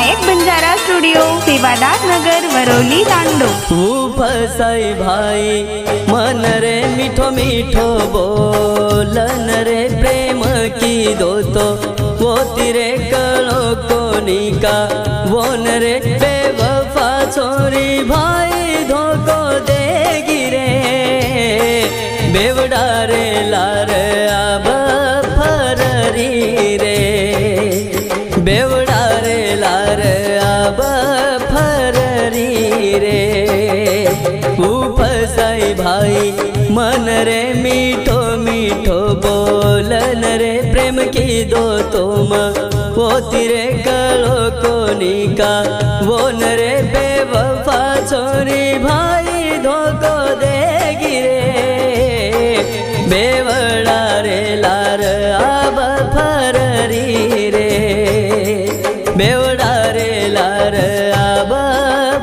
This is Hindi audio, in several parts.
नायक बंजारा स्टूडियो सेवादार नगर वरोली तांडो। फसाई भाई मन रे मीठो मीठो बोलन रे प्रेम की दो तो वो तेरे कलो कोनी का वोन रे बेवफा छोरी भाई धोखो देगी रे बेवड़ा रे लार अब फररी रे बेवड़ा रे लार अब फररी रे फसाई भाई मन रे मीठो मीठो बोलन रे प्रेम की दो तुम वो तेरे कलो कोनी का वो नरे बेवफा छोरी भाई धोखो देगी रे बेवड़ा रे लार अब फररी रे बेवड़ा रे लार अब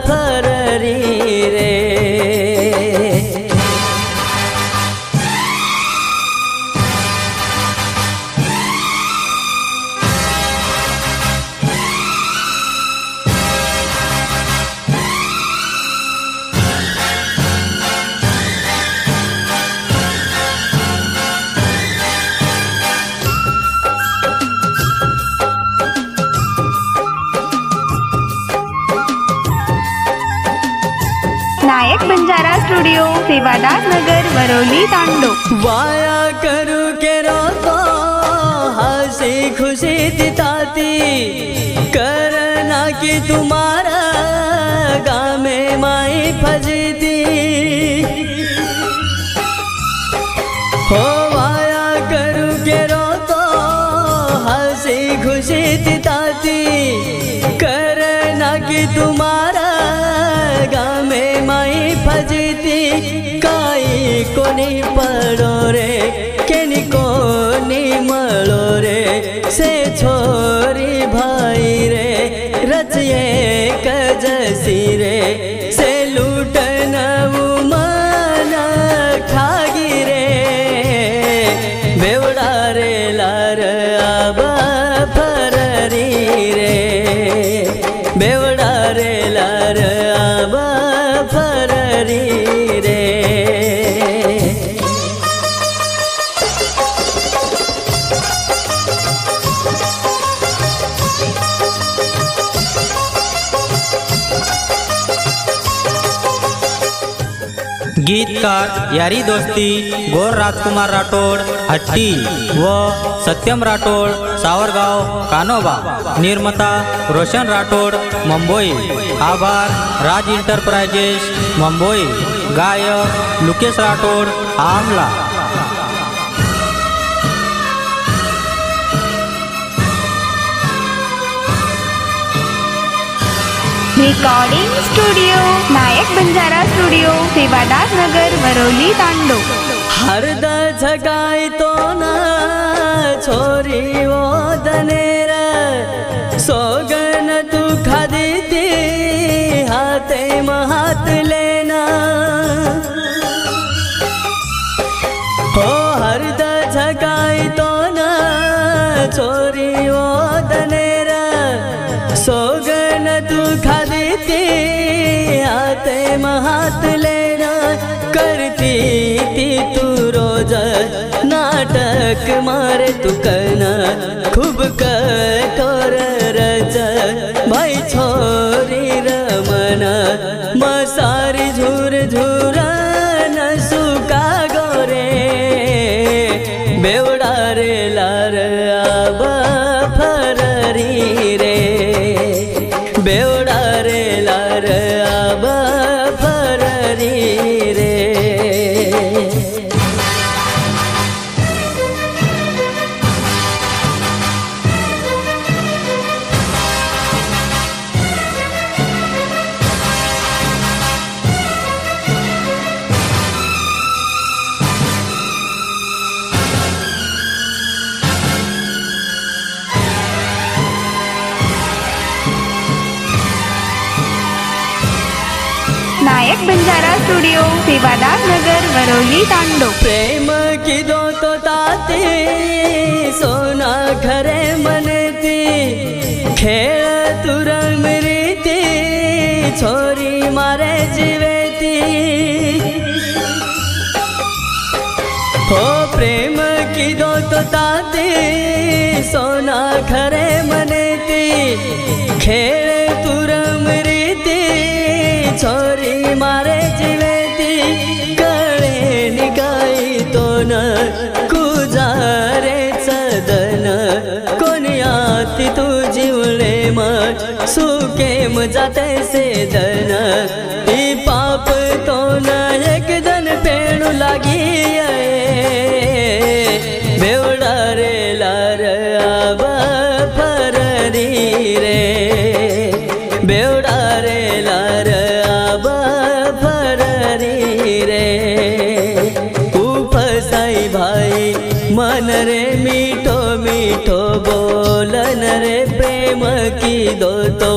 फररी रे। नायक बंजारा स्टूडियो सेवादार नगर वरोली तांडो। वाया करू के रोको हंसी खुशी दिताती करना कि तुम्हारा गाँव में माई फजती हो वाया करू के रोको हंसी खुशी दिताती करना कि तुम्हारा गाँव में माई फजती काई कोनी पड़ो रे केनी कोनी मलो रे से छोरी भाई रे रचिए कजसी रे से लूटन मन खागी रे बेवड़ा रे लार अब फररी रे बेवड़ा रे लार अब फररी रे। गीतकार यारी दोस्ती गोर राजकुमार राठोड हट्टी व सत्यम राठोड सावरगाव कानोबा। निर्माता रोशन राठोड मुंबई। आभार राज इंटरप्राइजेस मुंबई। गायक लुकेश राठोड आमला। रिकॉर्डिंग स्टूडियो नायक बंजारा स्टूडियो सेवादार नगर वरोली तांडो। हरद झगाई तो ना छोरी वो दनेर सोगन तू खादी थी हाथे महात लेना हो हरद झगाई तो ना छोरी वो दनेर सोगन तू खादी थी हाथे महात लेना करती थी तू रोज नाटक मारे तू करना खूब कठोर रज भाई छोरी रमना मसारी झूर झूरा न सुका गोरे बेवड़ा रे लार अब फररी रे बेवड़ा रे लार अब फररी रे। नायक बंजारा स्टूडियो सेवादार नगर वरोली तांडो। प्रेम की दो तो ताती सोना घरे मनती खेळ तू रंग छोरी मारे जीवेती हो प्रेम कीधो तो ताती सोना खरे मनेती खेळे तू रम रीती छोरी मारे जीवेती कळे निगाई तो न कुजारे सदन कोणी आती तू जीवले मन सुकेम जाते से दन ई पाप तो न एक दन पेणू लागी बेवडा रे लार आबा फररी रे बेवडा रे लार आबा फररी रे तू फसाई भाई मन रे मीठो मीठो बोलन रे प्रेम की दो तो